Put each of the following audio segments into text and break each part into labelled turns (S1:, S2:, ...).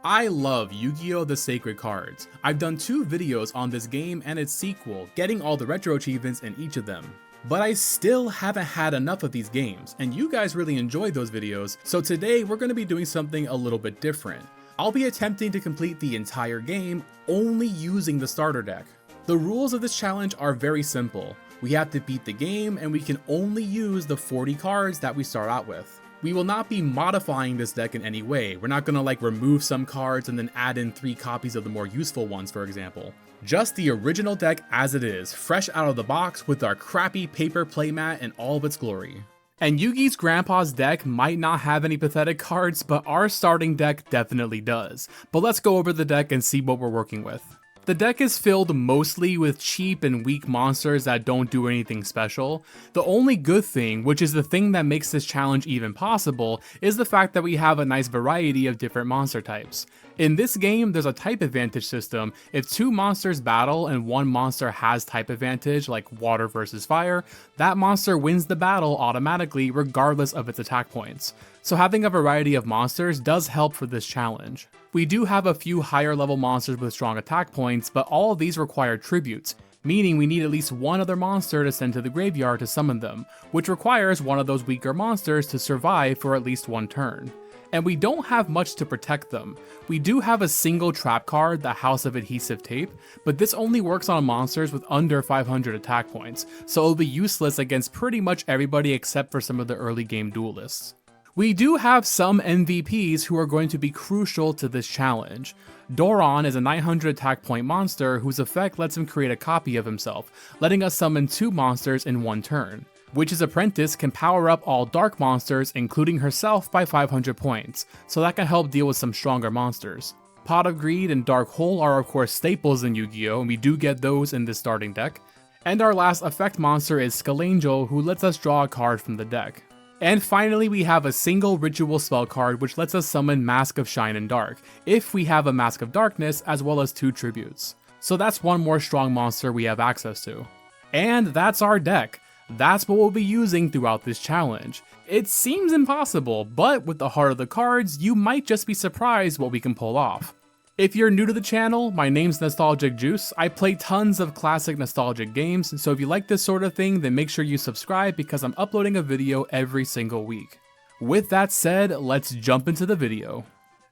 S1: I love Yu-Gi-Oh! The Sacred Cards. I've done 2 videos on this game and its sequel, getting all the retro achievements in each of them. But I still haven't had enough of these games, and you guys really enjoyed those videos, so today we're going to be doing something a little bit different. I'll be attempting to complete the entire game only using the starter deck. The rules of this challenge are very simple. We have to beat the game and we can only use the 40 cards that we start out with. We will not be modifying this deck in any way. We're not gonna remove some cards and then add in 3 copies of the more useful ones, for example. Just the original deck as it is, fresh out of the box with our crappy paper playmat in all of its glory. And Yugi's grandpa's deck might not have any pathetic cards, but our starting deck definitely does. But let's go over the deck and see what we're working with. The deck is filled mostly with cheap and weak monsters that don't do anything special. The only good thing, which is the thing that makes this challenge even possible, is the fact that we have a nice variety of different monster types. In this game, there's a type advantage system. If 2 monsters battle and one monster has type advantage, like water versus fire, that monster wins the battle automatically regardless of its attack points. So having a variety of monsters does help for this challenge. We do have a few higher level monsters with strong attack points, but all of these require tributes, meaning we need at least one other monster to send to the graveyard to summon them, which requires one of those weaker monsters to survive for at least one turn. And we don't have much to protect them. We do have a single trap card, the House of Adhesive Tape, but this only works on monsters with under 500 attack points, so it'll be useless against pretty much everybody except for some of the early game duelists. We do have some MVPs who are going to be crucial to this challenge. Doron is a 900 attack point monster whose effect lets him create a copy of himself, letting us summon 2 monsters in one turn. Witch's Apprentice can power up all dark monsters, including herself, by 500 points, so that can help deal with some stronger monsters. Pot of Greed and Dark Hole are of course staples in Yu-Gi-Oh! And we do get those in this starting deck. And our last effect monster is Skullangel, who lets us draw a card from the deck. And finally, we have a single ritual spell card which lets us summon Mask of Shine and Dark, if we have a Mask of Darkness as well as 2 tributes. So that's one more strong monster we have access to. And that's our deck. That's what we'll be using throughout this challenge. It seems impossible, but with the heart of the cards, you might just be surprised what we can pull off. If you're new to the channel, my name's Nostalgic Juice. I play tons of classic nostalgic games, so if you like this sort of thing, then make sure you subscribe because I'm uploading a video every single week. With that said, let's jump into the video.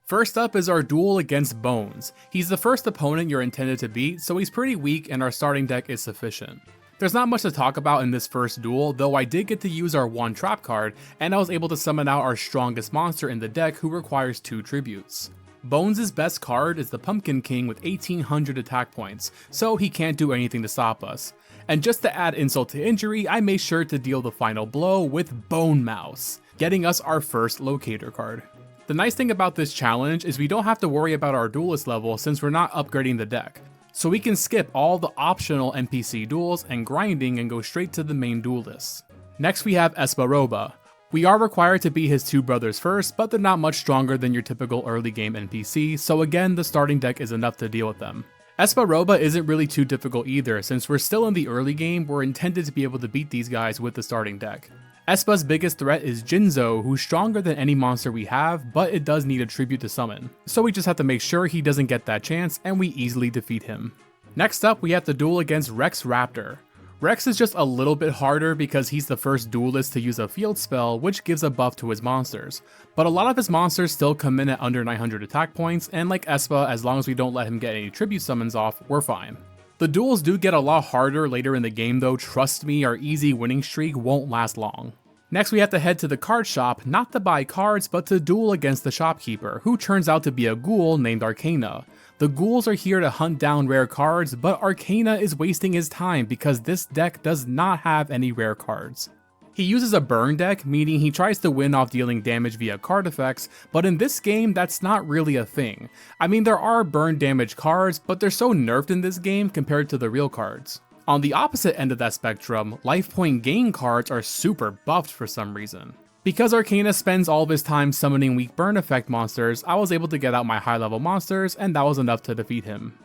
S1: First up is our duel against Bones. He's the first opponent you're intended to beat, so he's pretty weak and our starting deck is sufficient. There's not much to talk about in this first duel, though I did get to use our 1 trap card, and I was able to summon out our strongest monster in the deck who requires 2 tributes. Bones' best card is the Pumpkin King with 1800 attack points, so he can't do anything to stop us. And just to add insult to injury, I made sure to deal the final blow with Bone Mouse, getting us our first locator card. The nice thing about this challenge is we don't have to worry about our duelist level since we're not upgrading the deck. So we can skip all the optional NPC duels and grinding and go straight to the main duelists. Next we have Esparoba. We are required to beat his 2 brothers first, but they're not much stronger than your typical early game NPC, so again the starting deck is enough to deal with them. Esparoba isn't really too difficult either, since we're still in the early game, we're intended to be able to beat these guys with the starting deck. Espa's biggest threat is Jinzo, who's stronger than any monster we have, but it does need a tribute to summon, so we just have to make sure he doesn't get that chance and we easily defeat him. Next up we have to duel against Rex Raptor. Rex is just a little bit harder because he's the first duelist to use a field spell which gives a buff to his monsters, but a lot of his monsters still come in at under 900 attack points, and like Espa, as long as we don't let him get any tribute summons off, we're fine. The duels do get a lot harder later in the game though, trust me, our easy winning streak won't last long. Next we have to head to the card shop, not to buy cards, but to duel against the shopkeeper, who turns out to be a ghoul named Arcana. The ghouls are here to hunt down rare cards, but Arcana is wasting his time because this deck does not have any rare cards. He uses a burn deck, meaning he tries to win off dealing damage via card effects, but in this game that's not really a thing. I mean, there are burn damage cards, but they're so nerfed in this game compared to the real cards. On the opposite end of that spectrum, life point gain cards are super buffed for some reason. Because Arcana spends all of his time summoning weak burn effect monsters, I was able to get out my high level monsters and that was enough to defeat him.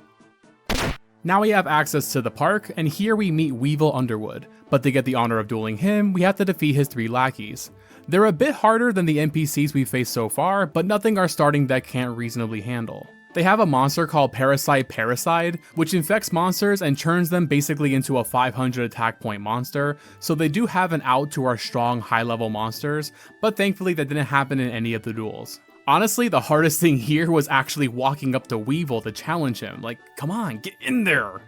S1: Now we have access to the park, and here we meet Weevil Underwood, but to get the honor of dueling him, we have to defeat his 3 lackeys. They're a bit harder than the NPCs we've faced so far, but nothing our starting deck can't reasonably handle. They have a monster called Parasite, which infects monsters and turns them basically into a 500 attack point monster, so they do have an out to our strong high level monsters, but thankfully that didn't happen in any of the duels. Honestly, the hardest thing here was actually walking up to Weevil to challenge him, like, come on, get in there!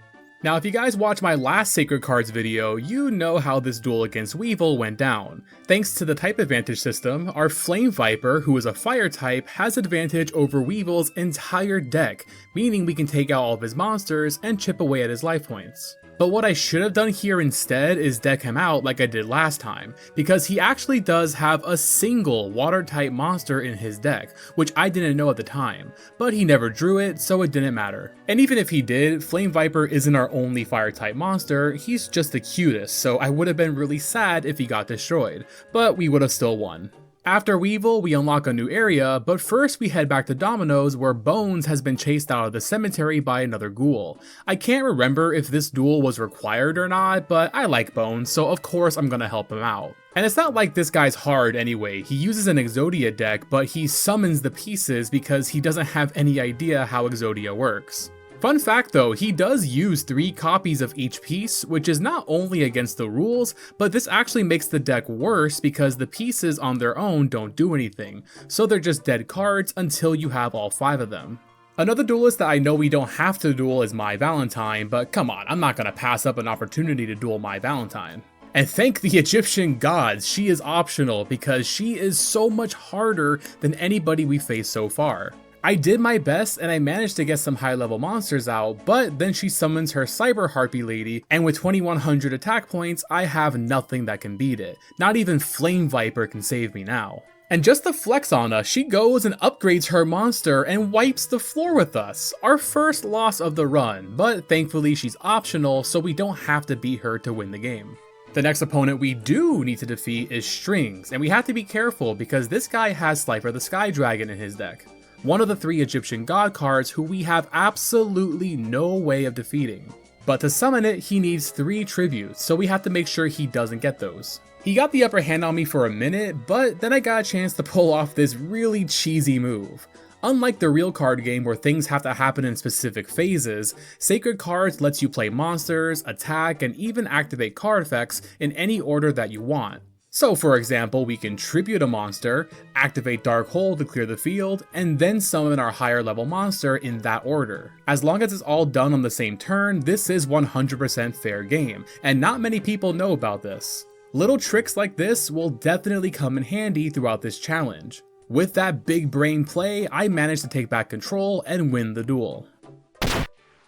S1: Now, if you guys watched my last Sacred Cards video, you know how this duel against Weevil went down. Thanks to the type advantage system, our Flame Viper, who is a fire type, has advantage over Weevil's entire deck, meaning we can take out all of his monsters and chip away at his life points. But what I should have done here instead is deck him out like I did last time, because he actually does have a single water type monster in his deck, which I didn't know at the time, but he never drew it, so it didn't matter. And even if he did, Flame Viper isn't our only fire type monster, he's just the cutest, so I would have been really sad if he got destroyed, but we would have still won. After Weevil, we unlock a new area, but first we head back to Domino's where Bones has been chased out of the cemetery by another ghoul. I can't remember if this duel was required or not, but I like Bones, so of course I'm gonna help him out. And it's not like this guy's hard anyway, he uses an Exodia deck, but he summons the pieces because he doesn't have any idea how Exodia works. Fun fact though, he does use 3 copies of each piece, which is not only against the rules, but this actually makes the deck worse because the pieces on their own don't do anything, so they're just dead cards until you have all 5 of them. Another duelist that I know we don't have to duel is My Valentine, but come on, I'm not gonna pass up an opportunity to duel My Valentine. And thank the Egyptian gods, she is optional because she is so much harder than anybody we faced so far. I did my best and I managed to get some high level monsters out, but then she summons her Cyber Harpy lady, and with 2100 attack points, I have nothing that can beat it. Not even Flame Viper can save me now. And just to flex on us, she goes and upgrades her monster and wipes the floor with us. Our first loss of the run, but thankfully she's optional so we don't have to beat her to win the game. The next opponent we do need to defeat is Strings, and we have to be careful because this guy has Slifer the Sky Dragon in his deck. One of the 3 Egyptian god cards who we have absolutely no way of defeating. But to summon it, he needs 3 tributes, so we have to make sure he doesn't get those. He got the upper hand on me for a minute, but then I got a chance to pull off this really cheesy move. Unlike the real card game where things have to happen in specific phases, Sacred Cards lets you play monsters, attack, and even activate card effects in any order that you want. So for example, we can tribute a monster, activate Dark Hole to clear the field, and then summon our higher level monster in that order. As long as it's all done on the same turn, this is 100% fair game, and not many people know about this. Little tricks like this will definitely come in handy throughout this challenge. With that big brain play, I managed to take back control and win the duel.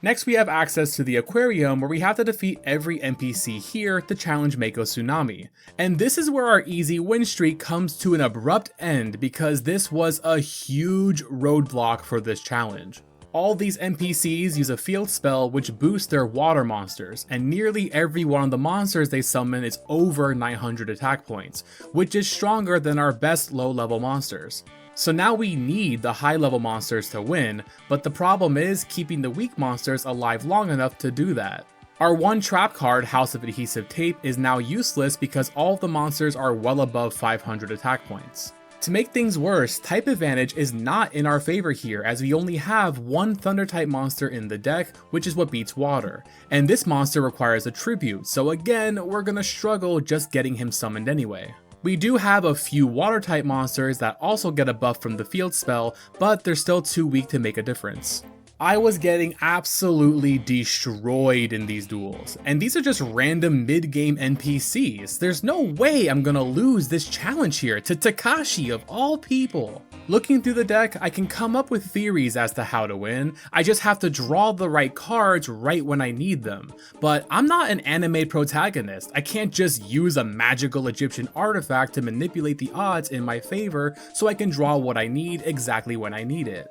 S1: Next we have access to the aquarium where we have to defeat every NPC here to challenge Mako Tsunami. And this is where our easy win streak comes to an abrupt end because this was a huge roadblock for this challenge. All these NPCs use a field spell which boosts their water monsters, and nearly every one of the monsters they summon is over 900 attack points, which is stronger than our best low level monsters. So now we need the high level monsters to win, but the problem is keeping the weak monsters alive long enough to do that. Our one trap card, House of Adhesive Tape, is now useless because all of the monsters are well above 500 attack points. To make things worse, type advantage is not in our favor here as we only have one thunder type monster in the deck, which is what beats water, and this monster requires a tribute, so again, we're gonna struggle just getting him summoned anyway. We do have a few water type monsters that also get a buff from the field spell, but they're still too weak to make a difference. I was getting absolutely destroyed in these duels, and these are just random mid-game NPCs. There's no way I'm gonna lose this challenge here to Takashi of all people. Looking through the deck, I can come up with theories as to how to win. I just have to draw the right cards right when I need them. But I'm not an anime protagonist. I can't just use a magical Egyptian artifact to manipulate the odds in my favor so I can draw what I need exactly when I need it.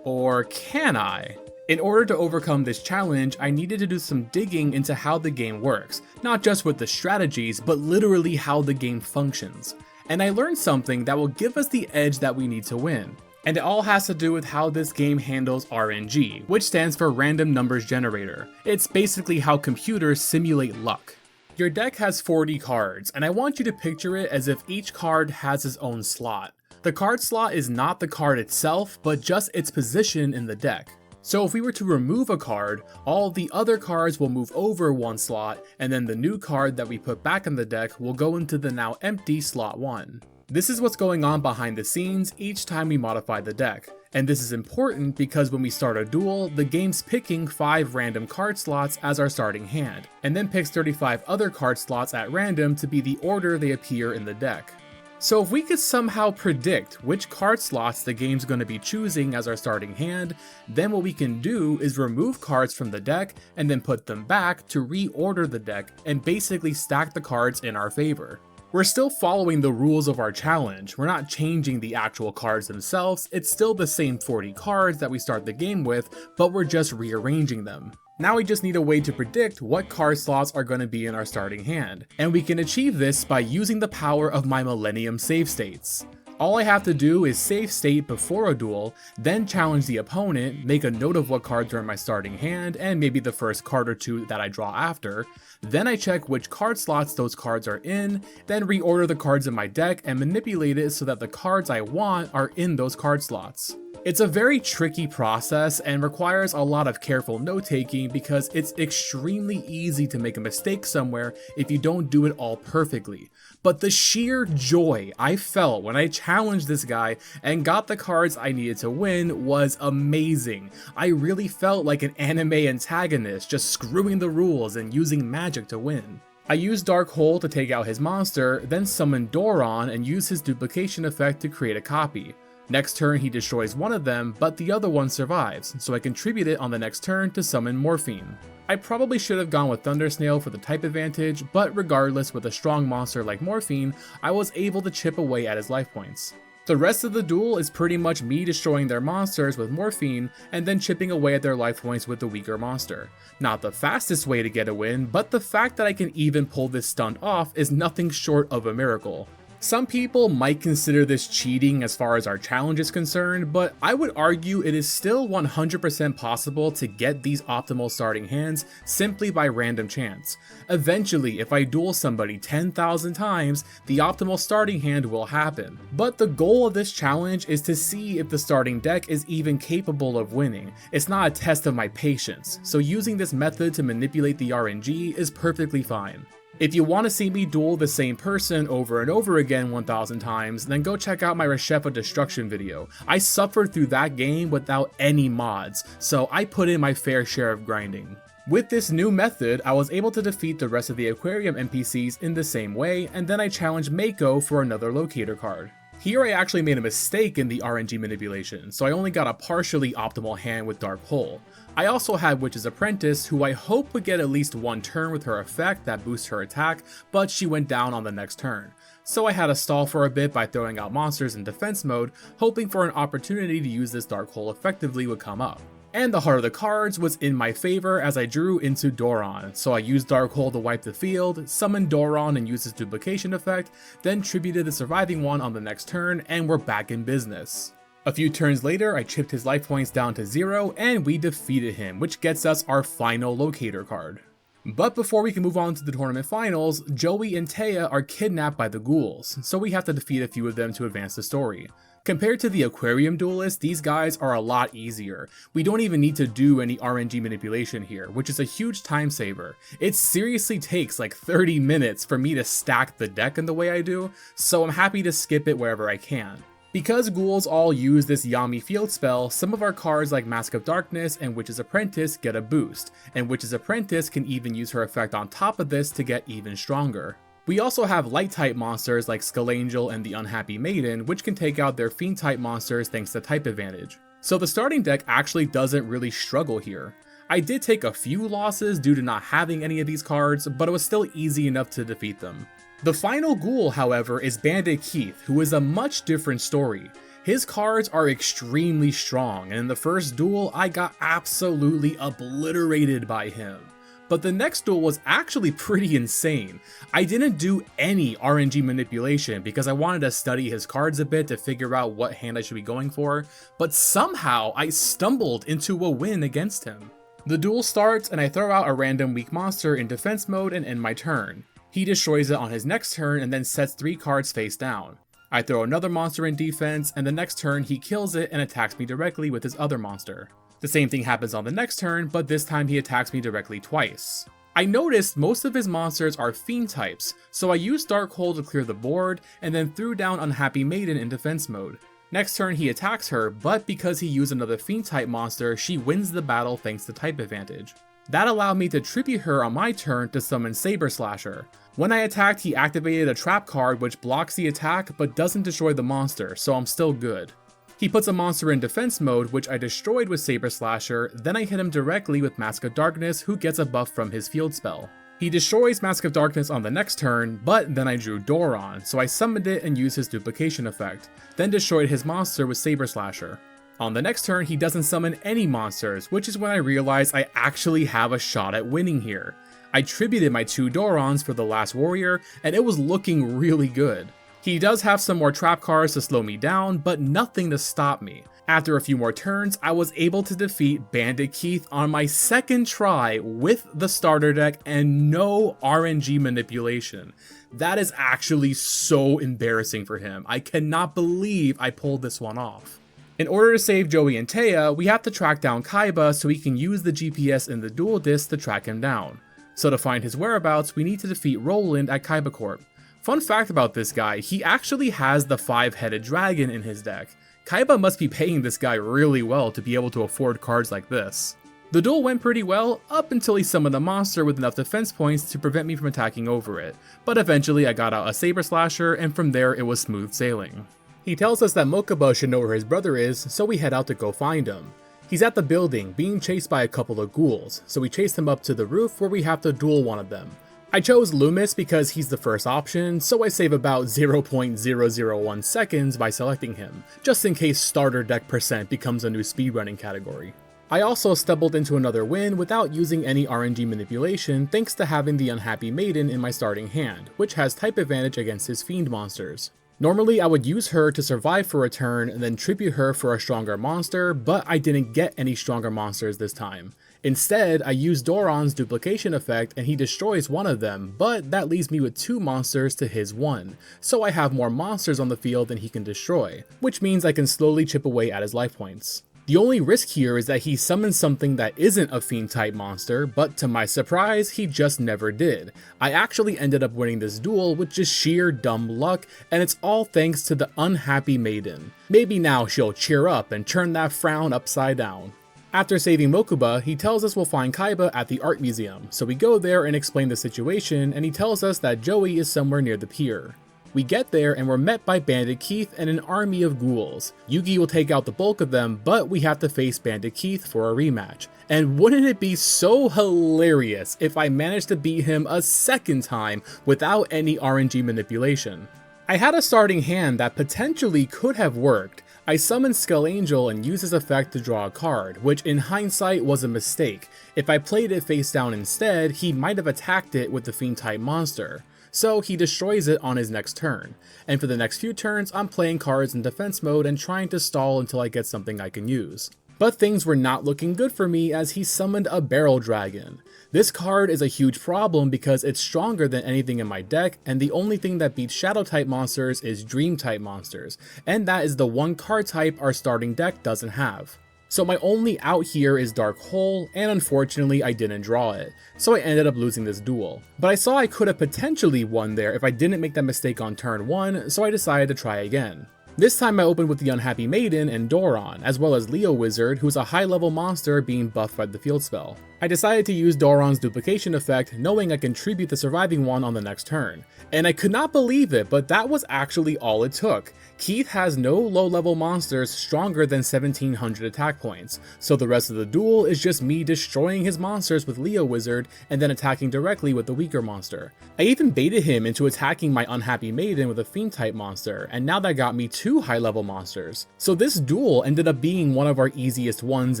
S1: Or can I? In order to overcome this challenge, I needed to do some digging into how the game works, not just with the strategies, but literally how the game functions. And I learned something that will give us the edge that we need to win. And it all has to do with how this game handles RNG, which stands for Random Numbers Generator. It's basically how computers simulate luck. Your deck has 40 cards, and I want you to picture it as if each card has its own slot. The card slot is not the card itself, but just its position in the deck. So if we were to remove a card, all the other cards will move over one slot, and then the new card that we put back in the deck will go into the now empty slot 1. This is what's going on behind the scenes each time we modify the deck. And this is important because when we start a duel, the game's picking 5 random card slots as our starting hand, and then picks 35 other card slots at random to be the order they appear in the deck. So if we could somehow predict which card slots the game's going to be choosing as our starting hand, then what we can do is remove cards from the deck and then put them back to reorder the deck and basically stack the cards in our favor. We're still following the rules of our challenge, we're not changing the actual cards themselves, it's still the same 40 cards that we start the game with, but we're just rearranging them. Now we just need a way to predict what card slots are going to be in our starting hand, and we can achieve this by using the power of my Millennium save states. All I have to do is save state before a duel, then challenge the opponent, make a note of what cards are in my starting hand and maybe the first card or two that I draw after, then I check which card slots those cards are in, then reorder the cards in my deck and manipulate it so that the cards I want are in those card slots. It's a very tricky process and requires a lot of careful note taking because it's extremely easy to make a mistake somewhere if you don't do it all perfectly. But the sheer joy I felt when I challenged this guy and got the cards I needed to win was amazing. I really felt like an anime antagonist just screwing the rules and using magic to win. I used Dark Hole to take out his monster, then summoned Doron and used his duplication effect to create a copy. Next turn he destroys one of them, but the other one survives, so I contribute it on the next turn to summon Morphine. I probably should have gone with Thunder Snail for the type advantage, but regardless, with a strong monster like Morphine, I was able to chip away at his life points. The rest of the duel is pretty much me destroying their monsters with Morphine and then chipping away at their life points with the weaker monster. Not the fastest way to get a win, but the fact that I can even pull this stunt off is nothing short of a miracle. Some people might consider this cheating as far as our challenge is concerned, but I would argue it is still 100% possible to get these optimal starting hands simply by random chance. Eventually, if I duel somebody 10,000 times, the optimal starting hand will happen. But the goal of this challenge is to see if the starting deck is even capable of winning. It's not a test of my patience, so using this method to manipulate the RNG is perfectly fine. If you want to see me duel the same person over and over again 1,000 times, then go check out my Reshefa Destruction video. I suffered through that game without any mods, so I put in my fair share of grinding. With this new method, I was able to defeat the rest of the aquarium NPCs in the same way, and then I challenged Mako for another locator card. Here I actually made a mistake in the RNG manipulation, so I only got a partially optimal hand with Dark Hole. I also had Witch's Apprentice, who I hope would get at least one turn with her effect that boosts her attack, but she went down on the next turn. So I had to stall for a bit by throwing out monsters in defense mode, hoping for an opportunity to use this Dark Hole effectively would come up. And the heart of the cards was in my favor as I drew into Doron, so I used Dark Hole to wipe the field, summoned Doron and used his duplication effect, then tributed the surviving one on the next turn, and we're back in business. A few turns later, I chipped his life points down to 0, and we defeated him, which gets us our final locator card. But before we can move on to the tournament finals, Joey and Taya are kidnapped by the ghouls, so we have to defeat a few of them to advance the story. Compared to the aquarium duelists, these guys are a lot easier. We don't even need to do any RNG manipulation here, which is a huge time saver. It seriously takes like 30 minutes for me to stack the deck in the way I do, so I'm happy to skip it wherever I can. Because ghouls all use this Yami field spell, some of our cards like Mask of Darkness and Witch's Apprentice get a boost, and Witch's Apprentice can even use her effect on top of this to get even stronger. We also have light type monsters like Skullangel and the Unhappy Maiden, which can take out their fiend type monsters thanks to type advantage. So the starting deck actually doesn't really struggle here. I did take a few losses due to not having any of these cards, but it was still easy enough to defeat them. The final ghoul, however, is Bandit Keith, who is a much different story. His cards are extremely strong, and in the first duel, I got absolutely obliterated by him. But the next duel was actually pretty insane. I didn't do any RNG manipulation because I wanted to study his cards a bit to figure out what hand I should be going for, but somehow I stumbled into a win against him. The duel starts and I throw out a random weak monster in defense mode and end my turn. He destroys it on his next turn and then sets 3 cards face down. I throw another monster in defense and the next turn he kills it and attacks me directly with his other monster. The same thing happens on the next turn, but this time he attacks me directly twice. I noticed most of his monsters are fiend types, so I used Dark Hole to clear the board and then threw down Unhappy Maiden in defense mode. Next turn he attacks her, but because he used another fiend type monster, she wins the battle thanks to type advantage. That allowed me to tribute her on my turn to summon Saber Slasher. When I attacked, he activated a trap card which blocks the attack but doesn't destroy the monster, so I'm still good. He puts a monster in defense mode, which I destroyed with Saber Slasher, then I hit him directly with Mask of Darkness, who gets a buff from his field spell. He destroys Mask of Darkness on the next turn, but then I drew Duel, so I summoned it and used his duplication effect, then destroyed his monster with Saber Slasher. On the next turn, he doesn't summon any monsters, which is when I realized I actually have a shot at winning here. I tributed my 2 Dorons for the last warrior, and it was looking really good. He does have some more trap cards to slow me down, but nothing to stop me. After a few more turns, I was able to defeat Bandit Keith on my second try with the starter deck and no RNG manipulation. That is actually so embarrassing for him. I cannot believe I pulled this one off. In order to save Joey and Taya, we have to track down Kaiba so we can use the GPS in the duel disc to track him down. So to find his whereabouts, we need to defeat Roland at Kaiba Corp. Fun fact about this guy, he actually has the 5-headed dragon in his deck. Kaiba must be paying this guy really well to be able to afford cards like this. The duel went pretty well, up until he summoned a monster with enough defense points to prevent me from attacking over it, but eventually I got out a Saber Slasher and from there it was smooth sailing. He tells us that Mokuba should know where his brother is, so we head out to go find him. He's at the building, being chased by a couple of ghouls, so we chase him up to the roof where we have to duel one of them. I chose Loomis because he's the first option, so I save about 0.001 seconds by selecting him, just in case starter deck percent becomes a new speedrunning category. I also stumbled into another win without using any RNG manipulation thanks to having the Unhappy Maiden in my starting hand, which has type advantage against his fiend monsters. Normally I would use her to survive for a turn and then tribute her for a stronger monster, but I didn't get any stronger monsters this time. Instead, I used Doron's duplication effect and he destroys one of them, but that leaves me with 2 monsters to his 1, so I have more monsters on the field than he can destroy, which means I can slowly chip away at his life points. The only risk here is that he summons something that isn't a fiend type monster, but to my surprise, he just never did. I actually ended up winning this duel with just sheer dumb luck, and it's all thanks to the Unhappy Maiden. Maybe now she'll cheer up and turn that frown upside down. After saving Mokuba, he tells us we'll find Kaiba at the art museum, so we go there and explain the situation, and he tells us that Joey is somewhere near the pier. We get there and we're met by Bandit Keith and an army of ghouls. Yugi will take out the bulk of them, but we have to face Bandit Keith for a rematch. And wouldn't it be so hilarious if I managed to beat him a second time without any RNG manipulation? I had a starting hand that potentially could have worked. I summoned Skull Angel and used his effect to draw a card, which in hindsight was a mistake. If I played it face down instead, he might have attacked it with the fiend type monster. So he destroys it on his next turn, and for the next few turns I'm playing cards in defense mode and trying to stall until I get something I can use. But things were not looking good for me as he summoned a Barrel Dragon. This card is a huge problem because it's stronger than anything in my deck, and the only thing that beats Shadow type monsters is Dream type monsters, and that is the one card type our starting deck doesn't have. So my only out here is Dark Hole, and unfortunately I didn't draw it, so I ended up losing this duel. But I saw I could have potentially won there if I didn't make that mistake on turn 1, so I decided to try again. This time I opened with the Unhappy Maiden and Doron, as well as Leo Wizard, who's a high level monster being buffed by the field spell. I decided to use Doron's duplication effect, knowing I can tribute the surviving one on the next turn. And I could not believe it, but that was actually all it took. Keith has no low level monsters stronger than 1700 attack points, so the rest of the duel is just me destroying his monsters with Leo Wizard and then attacking directly with the weaker monster. I even baited him into attacking my Unhappy Maiden with a fiend type monster, and now that got me 2 high level monsters. So this duel ended up being one of our easiest ones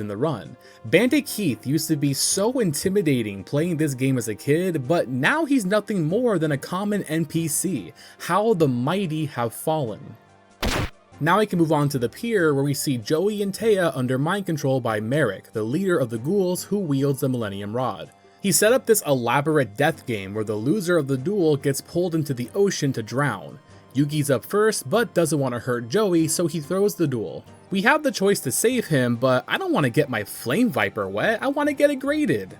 S1: in the run. Bandit Keith used to be so intimidating playing this game as a kid, but now he's nothing more than a common NPC. How the mighty have fallen. Now I can move on to the pier where we see Joey and Taya under mind control by Merik, the leader of the ghouls who wields the Millennium Rod. He set up this elaborate death game where the loser of the duel gets pulled into the ocean to drown. Yugi's up first but doesn't want to hurt Joey, so he throws the duel. We have the choice to save him, but I don't want to get my Flame Viper wet, I want to get it graded.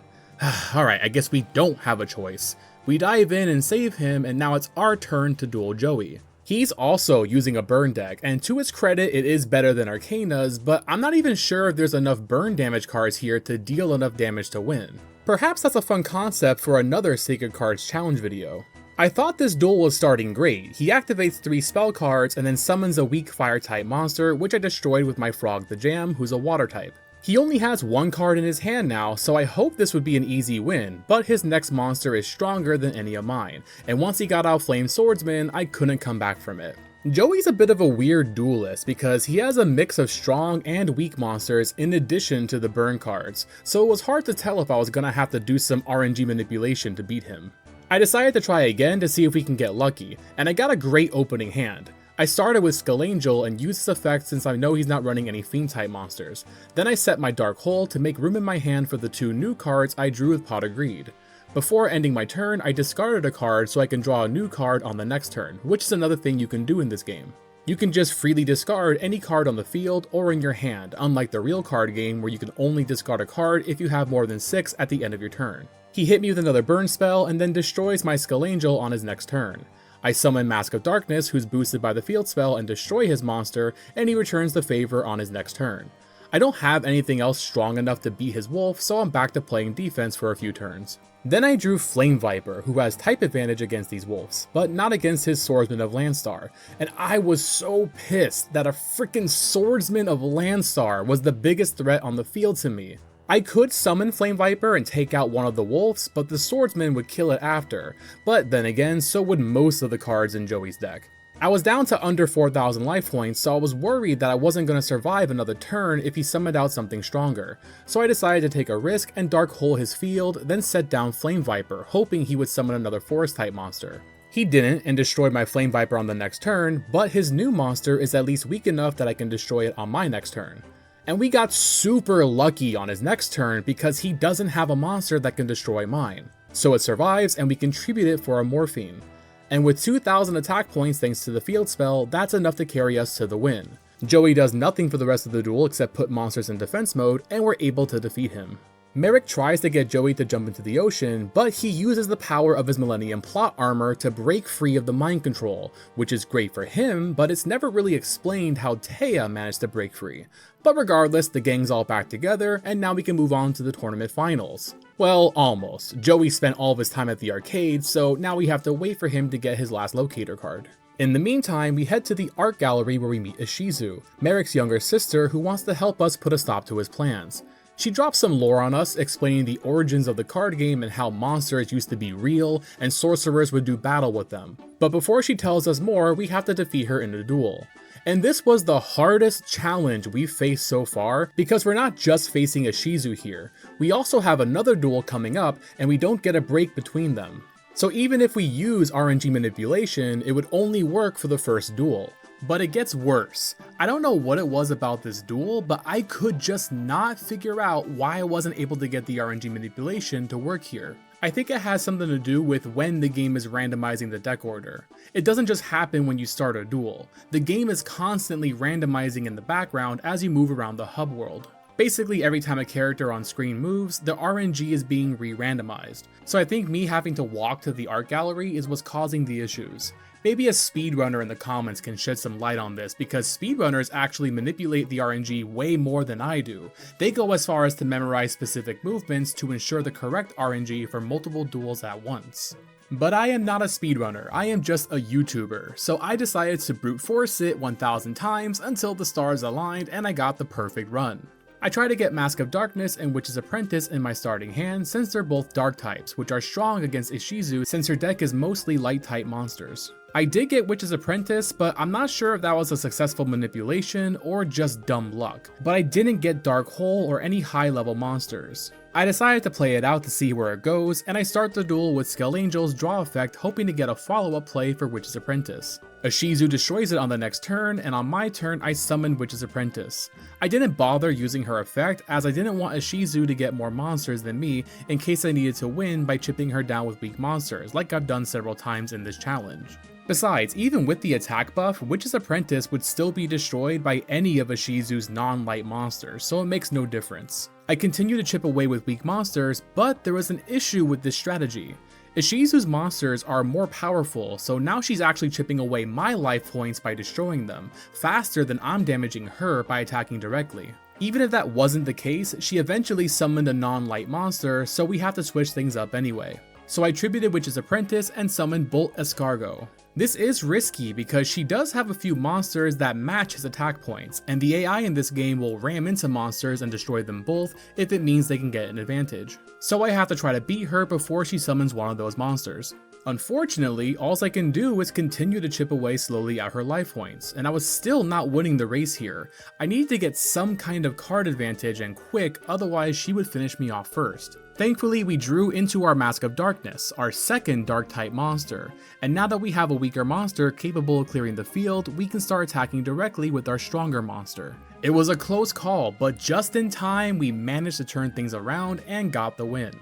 S1: Alright, I guess we don't have a choice. We dive in and save him, and now it's our turn to duel Joey. He's also using a burn deck, and to his credit it is better than Arcana's, but I'm not even sure if there's enough burn damage cards here to deal enough damage to win. Perhaps that's a fun concept for another Sacred Cards challenge video. I thought this duel was starting great. He activates 3 spell cards and then summons a weak fire type monster, which I destroyed with my Frog the Jam, who's a water type. He only has 1 card in his hand now, so I hope this would be an easy win, but his next monster is stronger than any of mine, and once he got out Flame Swordsman, I couldn't come back from it. Joey's a bit of a weird duelist because he has a mix of strong and weak monsters in addition to the burn cards, so it was hard to tell if I was gonna have to do some RNG manipulation to beat him. I decided to try again to see if we can get lucky, and I got a great opening hand. I started with Skullangel and used this effect since I know he's not running any Fiend type monsters. Then I set my Dark Hole to make room in my hand for the 2 new cards I drew with Pot of Greed. Before ending my turn, I discarded a card so I can draw a new card on the next turn, which is another thing you can do in this game. You can just freely discard any card on the field or in your hand, unlike the real card game where you can only discard a card if you have more than 6 at the end of your turn. He hit me with another burn spell and then destroys my Skullangel on his next turn. I summon Mask of Darkness, who's boosted by the field spell, and destroy his monster, and he returns the favor on his next turn. I don't have anything else strong enough to beat his wolf, so I'm back to playing defense for a few turns. Then I drew Flame Viper, who has type advantage against these wolves, but not against his Swordsman of Landstar, and I was so pissed that a freaking Swordsman of Landstar was the biggest threat on the field to me. I could summon Flame Viper and take out one of the wolves, but the swordsman would kill it after, but then again, so would most of the cards in Joey's deck. I was down to under 4,000 life points, so I was worried that I wasn't going to survive another turn if he summoned out something stronger, so I decided to take a risk and Dark Hole his field, then set down Flame Viper, hoping he would summon another forest type monster. He didn't and destroyed my Flame Viper on the next turn, but his new monster is at least weak enough that I can destroy it on my next turn. And we got super lucky on his next turn because he doesn't have a monster that can destroy mine. So it survives and we contribute it for a Morphine. And with 2,000 attack points thanks to the field spell, that's enough to carry us to the win. Joey does nothing for the rest of the duel except put monsters in defense mode, and we're able to defeat him. Merik tries to get Joey to jump into the ocean, but he uses the power of his Millennium Plot Armor to break free of the mind control, which is great for him, but it's never really explained how Taya managed to break free. But regardless, the gang's all back together, and now we can move on to the tournament finals. Well, almost. Joey spent all of his time at the arcade, so now we have to wait for him to get his last locator card. In the meantime, we head to the art gallery where we meet Ishizu, Merik's younger sister who wants to help us put a stop to his plans. She drops some lore on us, explaining the origins of the card game and how monsters used to be real and sorcerers would do battle with them. But before she tells us more, we have to defeat her in a duel. And this was the hardest challenge we've faced so far, because we're not just facing Ishizu here. We also have another duel coming up, and we don't get a break between them. So even if we use RNG manipulation, it would only work for the first duel. But it gets worse. I don't know what it was about this duel, but I could just not figure out why I wasn't able to get the RNG manipulation to work here. I think it has something to do with when the game is randomizing the deck order. It doesn't just happen when you start a duel. The game is constantly randomizing in the background as you move around the hub world. Basically every time a character on screen moves, the RNG is being re-randomized. So I think me having to walk to the art gallery is what's causing the issues. Maybe a speedrunner in the comments can shed some light on this, because speedrunners actually manipulate the RNG way more than I do. They go as far as to memorize specific movements to ensure the correct RNG for multiple duels at once. But I am not a speedrunner, I am just a YouTuber, so I decided to brute force it 1,000 times until the stars aligned and I got the perfect run. I try to get Mask of Darkness and Witch's Apprentice in my starting hand since they're both dark types, which are strong against Ishizu since her deck is mostly light type monsters. I did get Witch's Apprentice, but I'm not sure if that was a successful manipulation or just dumb luck, but I didn't get Dark Hole or any high level monsters. I decided to play it out to see where it goes, and I start the duel with Skellangel's draw effect, hoping to get a follow-up play for Witch's Apprentice. Ishizu destroys it on the next turn, and on my turn I summoned Witch's Apprentice. I didn't bother using her effect as I didn't want Ishizu to get more monsters than me in case I needed to win by chipping her down with weak monsters like I've done several times in this challenge. Besides, even with the attack buff, Witch's Apprentice would still be destroyed by any of Ishizu's non-light monsters, so it makes no difference. I continue to chip away with weak monsters, but there was an issue with this strategy. Ishizu's monsters are more powerful, so now she's actually chipping away my life points by destroying them, faster than I'm damaging her by attacking directly. Even if that wasn't the case, she eventually summoned a non-light monster, so we have to switch things up anyway. So I tributed Witch's Apprentice and summoned Bolt Escargot. This is risky because she does have a few monsters that match his attack points, and the AI in this game will ram into monsters and destroy them both if it means they can get an advantage. So I have to try to beat her before she summons one of those monsters. Unfortunately, all I can do is continue to chip away slowly at her life points, and I was still not winning the race here. I needed to get some kind of card advantage and quick, otherwise she would finish me off first. Thankfully, we drew into our Mask of Darkness, our second dark type monster, and now that we have a weaker monster capable of clearing the field, we can start attacking directly with our stronger monster. It was a close call, but just in time we managed to turn things around and got the win.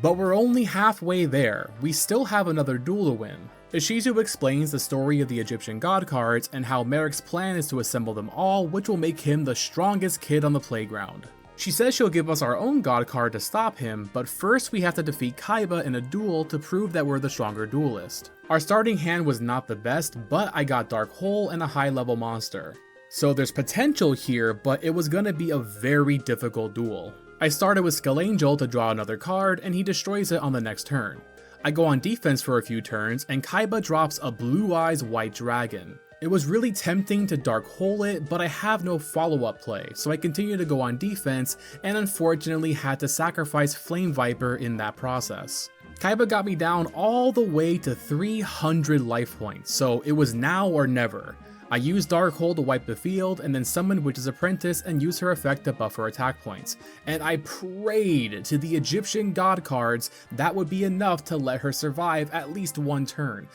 S1: But we're only halfway there, we still have another duel to win. Ishizu explains the story of the Egyptian god cards and how Merik's plan is to assemble them all, which will make him the strongest kid on the playground. She says she'll give us our own god card to stop him, but first we have to defeat Kaiba in a duel to prove that we're the stronger duelist. Our starting hand was not the best, but I got Dark Hole and a high level monster. So there's potential here, but it was gonna be a very difficult duel. I started with Skull Angel to draw another card, and he destroys it on the next turn. I go on defense for a few turns, and Kaiba drops a Blue Eyes White Dragon. It was really tempting to Dark Hole it, but I have no follow-up play, so I continue to go on defense, and unfortunately had to sacrifice Flame Viper in that process. Kaiba got me down all the way to 300 life points, so it was now or never. I used Dark Hole to wipe the field, and then summoned Witch's Apprentice and used her effect to buff her attack points. And I prayed to the Egyptian god cards that would be enough to let her survive at least one turn,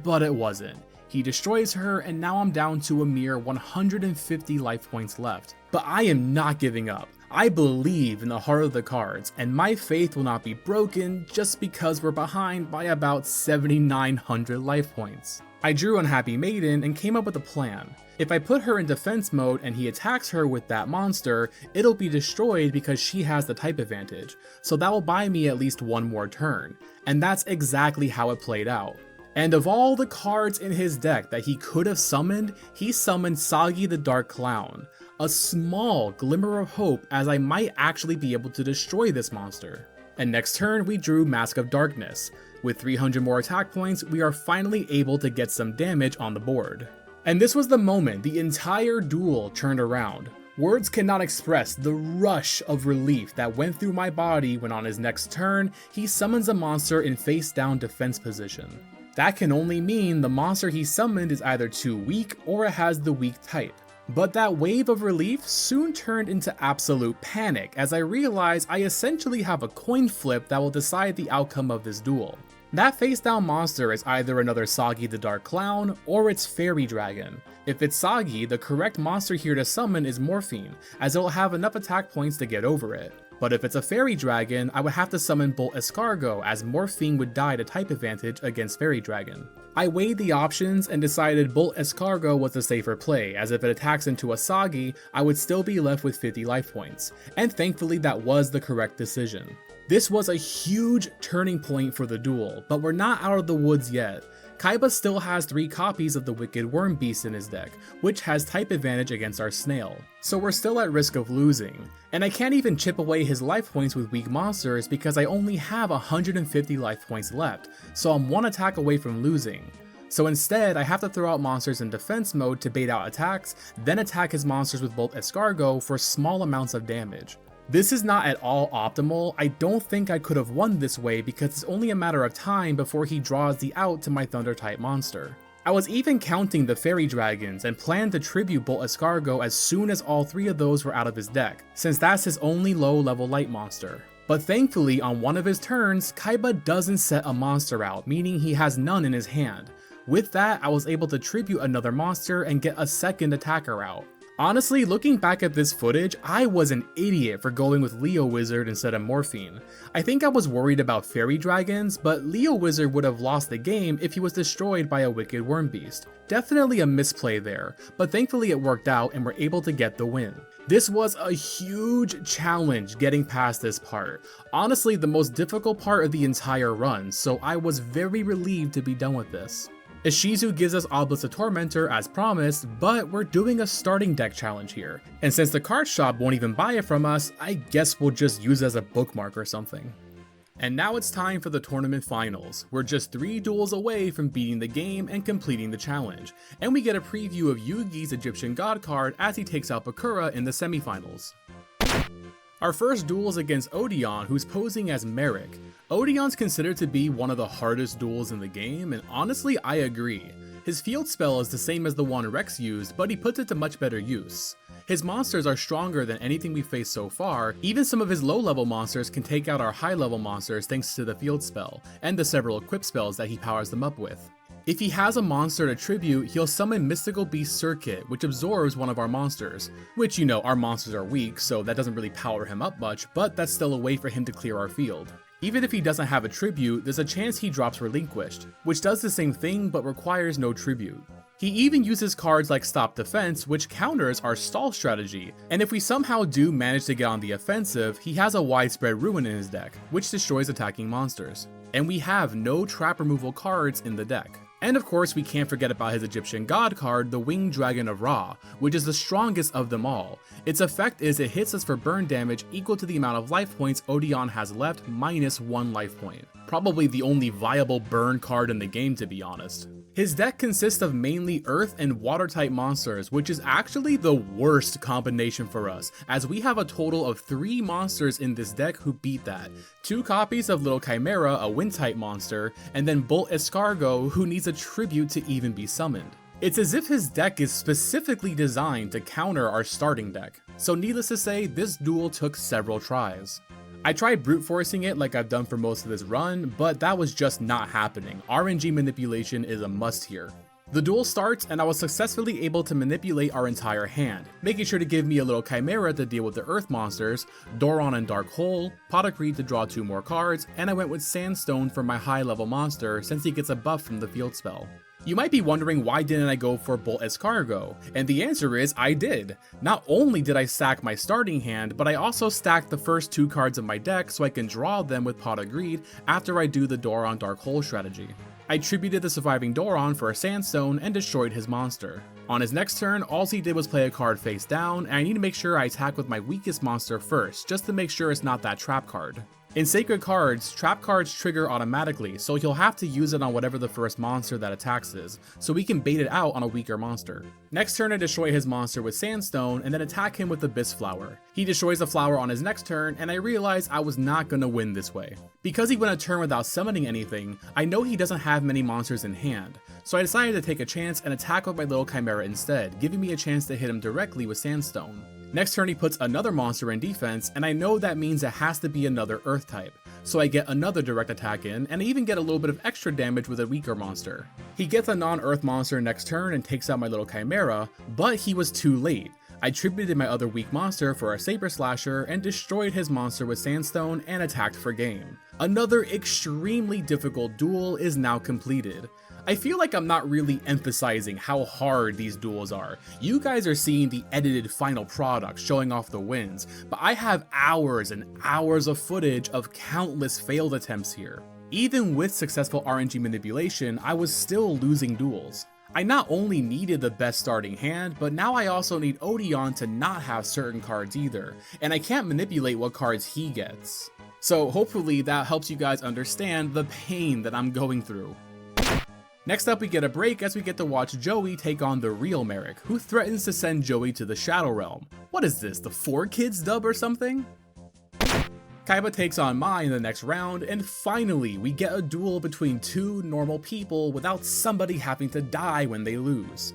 S1: but it wasn't. He destroys her, and now I'm down to a mere 150 life points left. But I am not giving up. I believe in the heart of the cards, and my faith will not be broken just because we're behind by about 7,900 life points. I drew Unhappy Maiden and came up with a plan. If I put her in defense mode and he attacks her with that monster, it'll be destroyed because she has the type advantage, so that will buy me at least one more turn. And that's exactly how it played out. And of all the cards in his deck that he could have summoned, he summoned Sagi the Dark Clown. A small glimmer of hope as I might actually be able to destroy this monster. And next turn we drew Mask of Darkness. With 300 more attack points, we are finally able to get some damage on the board. And this was the moment the entire duel turned around. Words cannot express the rush of relief that went through my body when on his next turn, he summons a monster in face down defense position. That can only mean the monster he summoned is either too weak or it has the weak type. But that wave of relief soon turned into absolute panic as I realized I essentially have a coin flip that will decide the outcome of this duel. That face down monster is either another Sagi the Dark Clown or it's Fairy Dragon. If it's Sagi, the correct monster here to summon is Morphine, as it'll have enough attack points to get over it. But if it's a Fairy Dragon, I would have to summon Bolt Escargot as Morphine would die to type advantage against Fairy Dragon. I weighed the options and decided Bolt Escargot was the safer play, as if it attacks into a Sagi, I would still be left with 50 life points, and thankfully that was the correct decision. This was a huge turning point for the duel, but we're not out of the woods yet. Kaiba still has 3 copies of the Wicked Worm Beast in his deck, which has type advantage against our snail, so we're still at risk of losing. And I can't even chip away his life points with weak monsters because I only have 150 life points left, so I'm 1 attack away from losing. So instead, I have to throw out monsters in defense mode to bait out attacks, then attack his monsters with Bolt Escargot for small amounts of damage. This is not at all optimal. I don't think I could have won this way because it's only a matter of time before he draws the out to my Thunder type monster. I was even counting the Fairy Dragons and planned to tribute Bolt Escargot as soon as all 3 of those were out of his deck, since that's his only low level light monster. But thankfully on one of his turns, Kaiba doesn't set a monster out, meaning he has none in his hand. With that, I was able to tribute another monster and get a second attacker out. Honestly, looking back at this footage, I was an idiot for going with Leo Wizard instead of Morphine. I think I was worried about Fairy Dragons, but Leo Wizard would have lost the game if he was destroyed by a Wicked Worm Beast. Definitely a misplay there, but thankfully it worked out and we're able to get the win. This was a huge challenge getting past this part. Honestly, the most difficult part of the entire run, so I was very relieved to be done with this. Ishizu gives us Obelisk the Tormentor as promised, but we're doing a starting deck challenge here. And since the card shop won't even buy it from us, I guess we'll just use it as a bookmark or something. And now it's time for the tournament finals. We're just 3 duels away from beating the game and completing the challenge. And we get a preview of Yugi's Egyptian God card as he takes out Bakura in the semifinals. Our first duel is against Odion, who's posing as Merik. Odion's considered to be one of the hardest duels in the game, and honestly I agree. His field spell is the same as the one Rex used, but he puts it to much better use. His monsters are stronger than anything we've faced so far. Even some of his low level monsters can take out our high level monsters thanks to the field spell, and the several equip spells that he powers them up with. If he has a monster to tribute, he'll summon Mystical Beast Circuit, which absorbs one of our monsters. Which, you know, our monsters are weak, so that doesn't really power him up much, but that's still a way for him to clear our field. Even if he doesn't have a tribute, there's a chance he drops Relinquished, which does the same thing but requires no tribute. He even uses cards like Stop Defense, which counters our stall strategy, and if we somehow do manage to get on the offensive, he has a Widespread Ruin in his deck, which destroys attacking monsters. And we have no trap removal cards in the deck. And of course, we can't forget about his Egyptian God card, the Winged Dragon of Ra, which is the strongest of them all. Its effect is it hits us for burn damage equal to the amount of life points Odion has left minus 1 life point. Probably the only viable burn card in the game, to be honest. His deck consists of mainly earth and water type monsters, which is actually the worst combination for us, as we have a total of 3 monsters in this deck who beat that. 2 copies of Little Chimera, a wind type monster, and then Bolt Escargot, who needs a tribute to even be summoned. It's as if his deck is specifically designed to counter our starting deck. So needless to say, this duel took several tries. I tried brute forcing it like I've done for most of this run, but that was just not happening. RNG manipulation is a must here. The duel starts and I was successfully able to manipulate our entire hand, making sure to give me a little Chimera to deal with the earth monsters, Doron and Dark Hole, Pot of Greed to draw 2 more cards, and I went with Sandstone for my high level monster since he gets a buff from the field spell. You might be wondering why didn't I go for Bolt Escargot, and the answer is I did. Not only did I stack my starting hand, but I also stacked the first 2 cards of my deck so I can draw them with Pot of Greed after I do the Doron Dark Hole strategy. I tributed the surviving Doron for a Sandstone and destroyed his monster. On his next turn, all he did was play a card face down, and I need to make sure I attack with my weakest monster first, just to make sure it's not that trap card. In Sacred Cards, trap cards trigger automatically, so you'll have to use it on whatever the first monster that attacks is, so we can bait it out on a weaker monster. Next turn I destroy his monster with Sandstone and then attack him with Abyss Flower. He destroys a flower on his next turn and I realize I was not gonna win this way. Because he went a turn without summoning anything, I know he doesn't have many monsters in hand, so I decided to take a chance and attack with my little Chimera instead, giving me a chance to hit him directly with Sandstone. Next turn he puts another monster in defense, and I know that means it has to be another earth type, so I get another direct attack in, and I even get a little bit of extra damage with a weaker monster. He gets a non-earth monster next turn and takes out my little Chimera, but he was too late. I tributed my other weak monster for a Saber Slasher and destroyed his monster with Sandstone and attacked for game. Another extremely difficult duel is now completed. I feel like I'm not really emphasizing how hard these duels are. You guys are seeing the edited final product showing off the wins, but I have hours and hours of footage of countless failed attempts here. Even with successful RNG manipulation, I was still losing duels. I not only needed the best starting hand, but now I also need Odion to not have certain cards either, and I can't manipulate what cards he gets. So hopefully that helps you guys understand the pain that I'm going through. Next up we get a break as we get to watch Joey take on the real Merik, who threatens to send Joey to the Shadow Realm. What is this, the 4Kids dub or something? Kaiba takes on Mai in the next round, and finally we get a duel between 2 normal people without somebody having to die when they lose.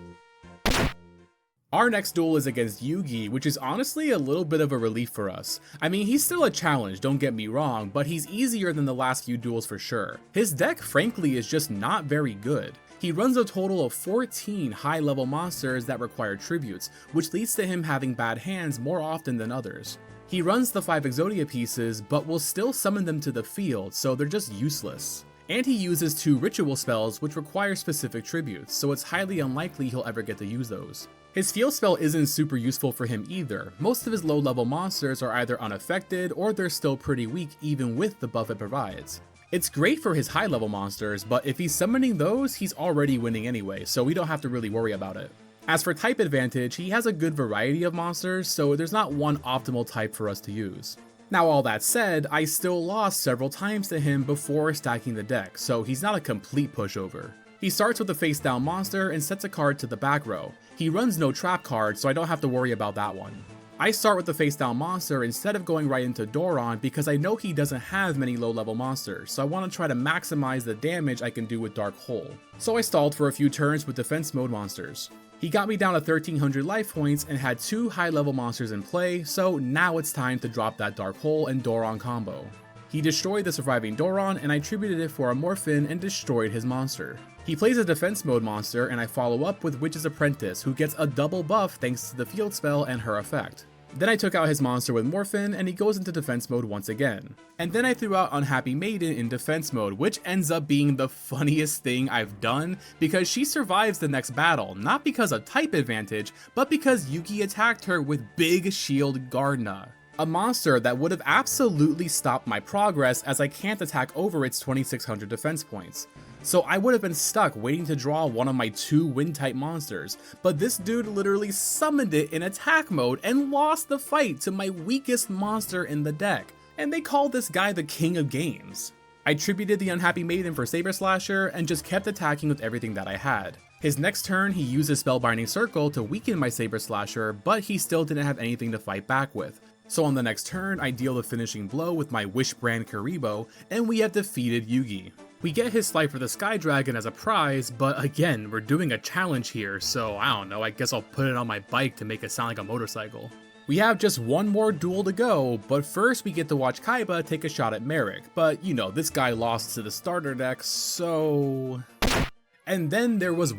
S1: Our next duel is against Yugi, which is honestly a little bit of a relief for us. I mean, he's still a challenge, don't get me wrong, but he's easier than the last few duels for sure. His deck frankly is just not very good. He runs a total of 14 high level monsters that require tributes, which leads to him having bad hands more often than others. He runs the 5 Exodia pieces, but will still summon them to the field, so they're just useless. And he uses 2 ritual spells which require specific tributes, so it's highly unlikely he'll ever get to use those. His field spell isn't super useful for him either. Most of his low level monsters are either unaffected or they're still pretty weak even with the buff it provides. It's great for his high level monsters, but if he's summoning those, he's already winning anyway, so we don't have to really worry about it. As for type advantage, he has a good variety of monsters, so there's not one optimal type for us to use. Now all that said, I still lost several times to him before stacking the deck, so he's not a complete pushover. He starts with a face down monster and sets a card to the back row. He runs no trap card, so I don't have to worry about that one. I start with the face down monster instead of going right into Doron because I know he doesn't have many low level monsters, so I want to try to maximize the damage I can do with Dark Hole. So I stalled for a few turns with defense mode monsters. He got me down to 1300 life points and had 2 high level monsters in play, so now it's time to drop that Dark Hole and Doron combo. He destroyed the surviving Doron and I tributed it for a Morphin and destroyed his monster. He plays a defense mode monster and I follow up with Witch's Apprentice, who gets a double buff thanks to the field spell and her effect. Then I took out his monster with Morphin and he goes into defense mode once again. And then I threw out Unhappy Maiden in defense mode, which ends up being the funniest thing I've done because she survives the next battle, not because of type advantage, but because Yugi attacked her with Big Shield Gardna. A monster that would have absolutely stopped my progress as I can't attack over its 2600 defense points. So I would have been stuck waiting to draw one of my 2 wind type monsters, but this dude literally summoned it in attack mode and lost the fight to my weakest monster in the deck. And they call this guy the king of games. I tributed the Unhappy Maiden for Saber Slasher and just kept attacking with everything that I had. His next turn he uses Spellbinding Circle to weaken my Saber Slasher, but he still didn't have anything to fight back with. So on the next turn I deal the finishing blow with my Wishbrand Karibo and we have defeated Yugi. We get his Flight for the Sky Dragon as a prize, but again, we're doing a challenge here, so I don't know, I guess I'll put it on my bike to make it sound like a motorcycle. We have just one more duel to go, but first we get to watch Kaiba take a shot at Merik, but you know, this guy lost to the starter deck, so... And then there was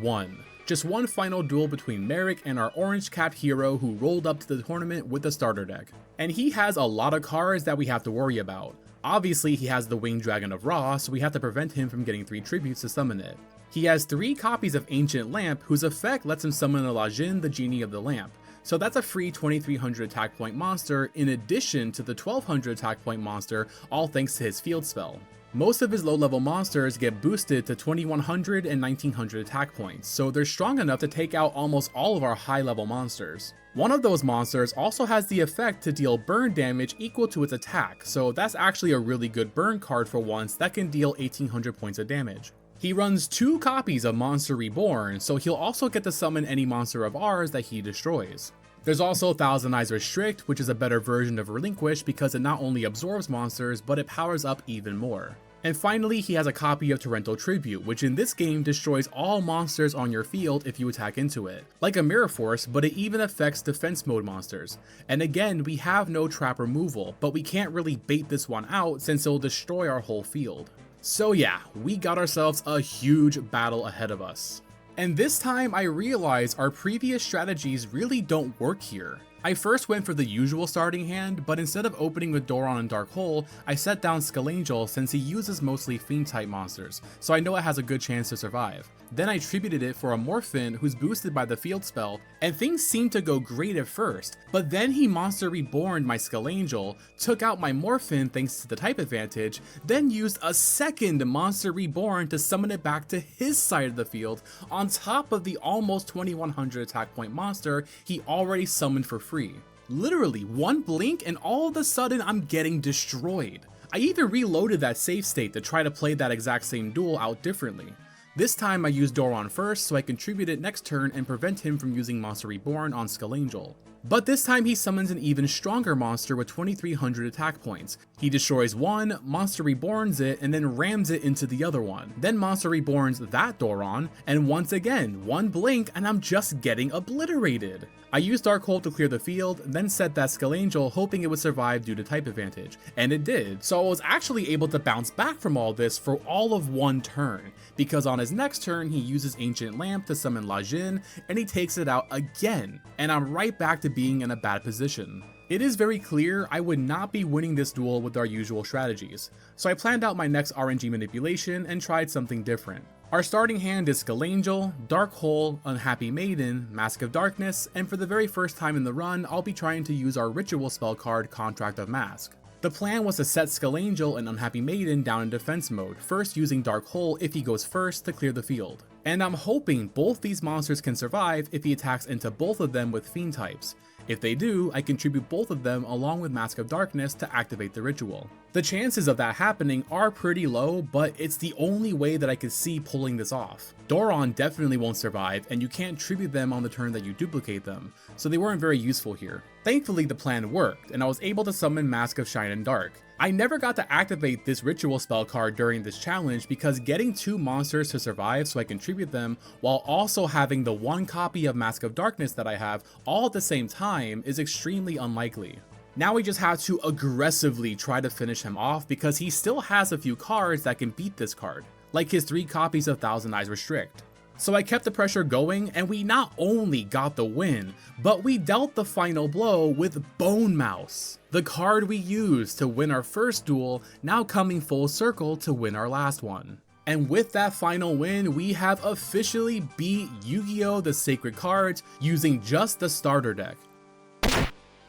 S1: just one final duel between Merik and our orange-capped hero who rolled up to the tournament with the starter deck. And he has a lot of cards that we have to worry about. Obviously he has the Winged Dragon of Ra, so we have to prevent him from getting 3 tributes to summon it. He has 3 copies of Ancient Lamp, whose effect lets him summon a Lajin, the Genie of the Lamp. So that's a free 2300 attack point monster in addition to the 1200 attack point monster, all thanks to his field spell. Most of his low level monsters get boosted to 2100 and 1900 attack points, so they're strong enough to take out almost all of our high level monsters. One of those monsters also has the effect to deal burn damage equal to its attack, so that's actually a really good burn card for once that can deal 1800 points of damage. He runs 2 copies of Monster Reborn, so he'll also get to summon any monster of ours that he destroys. There's also Thousand Eyes Restrict, which is a better version of Relinquish because it not only absorbs monsters, but it powers up even more. And finally, he has a copy of Torrential Tribute, which in this game destroys all monsters on your field if you attack into it. Like a Mirror Force, but it even affects defense mode monsters. And again, we have no trap removal, but we can't really bait this one out since it'll destroy our whole field. So yeah, we got ourselves a huge battle ahead of us. And this time I realized our previous strategies really don't work here. I first went for the usual starting hand, but instead of opening with Doron and Dark Hole, I set down Skullangel since he uses mostly Fiend type monsters, so I know it has a good chance to survive. Then I tributed it for a Morphin who's boosted by the field spell, and things seemed to go great at first, but then he Monster Reborned my Skullangel, took out my Morphin thanks to the type advantage, then used a second Monster Reborn to summon it back to his side of the field, on top of the almost 2100 attack point monster he already summoned for free. Literally one blink and all of a sudden I'm getting destroyed. I even reloaded that save state to try to play that exact same duel out differently. This time I used Doron first so I can tribute it next turn and prevent him from using Monster Reborn on Skullangel. But this time he summons an even stronger monster with 2300 attack points. He destroys one, Monster Reborns it, and then rams it into the other one. Then Monster Reborns that Doron, and once again, one blink and I'm just getting obliterated. I used Dark Hole to clear the field, then set that Skullangel hoping it would survive due to type advantage, and it did, so I was actually able to bounce back from all this for all of one turn, because on his next turn he uses Ancient Lamp to summon La Jin, and he takes it out again, and I'm right back to being in a bad position. It is very clear I would not be winning this duel with our usual strategies, so I planned out my next RNG manipulation and tried something different. Our starting hand is Skullangel, Dark Hole, Unhappy Maiden, Mask of Darkness, and for the very first time in the run, I'll be trying to use our ritual spell card, Contract of Mask. The plan was to set Skullangel and Unhappy Maiden down in defense mode, first using Dark Hole if he goes first to clear the field. And I'm hoping both these monsters can survive if he attacks into both of them with Fiend types. If they do, I contribute both of them along with Mask of Darkness to activate the ritual. The chances of that happening are pretty low, but it's the only way that I could see pulling this off. Doron definitely won't survive, and you can't tribute them on the turn that you duplicate them, so they weren't very useful here. Thankfully the plan worked, and I was able to summon Mask of Shine and Dark. I never got to activate this ritual spell card during this challenge because getting two monsters to survive so I can tribute them while also having the one copy of Mask of Darkness that I have all at the same time is extremely unlikely. Now we just have to aggressively try to finish him off because he still has a few cards that can beat this card, like his 3 copies of Thousand Eyes Restrict. So I kept the pressure going and we not only got the win, but we dealt the final blow with Bone Mouse, the card we used to win our first duel, now coming full circle to win our last one. And with that final win, we have officially beat Yu-Gi-Oh! The Sacred Cards using just the starter deck.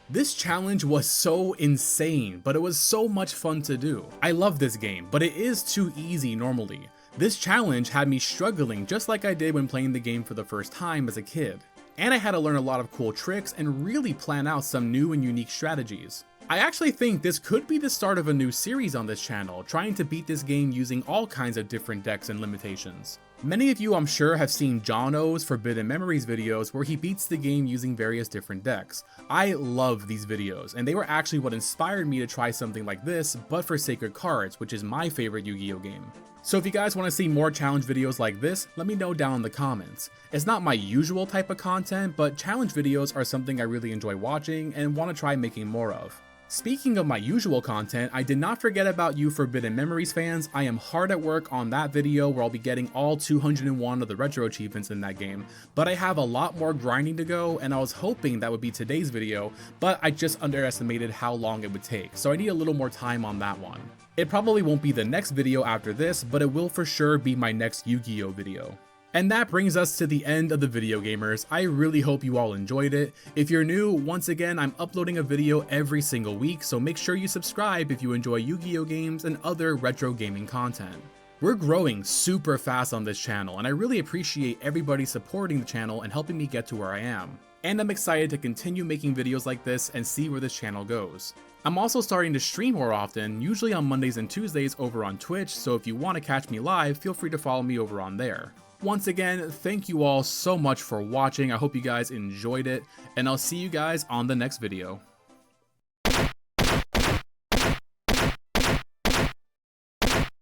S1: This challenge was so insane, but it was so much fun to do. I love this game, but it is too easy normally. This challenge had me struggling just like I did when playing the game for the first time as a kid. And I had to learn a lot of cool tricks and really plan out some new and unique strategies. I actually think this could be the start of a new series on this channel, trying to beat this game using all kinds of different decks and limitations. Many of you I'm sure have seen John O's Forbidden Memories videos where he beats the game using various different decks. I love these videos, and they were actually what inspired me to try something like this, but for Sacred Cards, which is my favorite Yu-Gi-Oh game. So if you guys want to see more challenge videos like this, let me know down in the comments. It's not my usual type of content, but challenge videos are something I really enjoy watching and want to try making more of. Speaking of my usual content, I did not forget about you Forbidden Memories fans. I am hard at work on that video where I'll be getting all 201 of the retro achievements in that game, but I have a lot more grinding to go and I was hoping that would be today's video, but I just underestimated how long it would take, so I need a little more time on that one. It probably won't be the next video after this, but it will for sure be my next Yu-Gi-Oh video. And that brings us to the end of the video, gamers. I really hope you all enjoyed it. If you're new, once again, I'm uploading a video every single week, so make sure you subscribe if you enjoy Yu-Gi-Oh games and other retro gaming content. We're growing super fast on this channel, and I really appreciate everybody supporting the channel and helping me get to where I am. And I'm excited to continue making videos like this and see where this channel goes. I'm also starting to stream more often, usually on Mondays and Tuesdays over on Twitch, so if you want to catch me live, feel free to follow me over on there. Once again, thank you all so much for watching. I hope you guys enjoyed it, and I'll see you guys on the next video.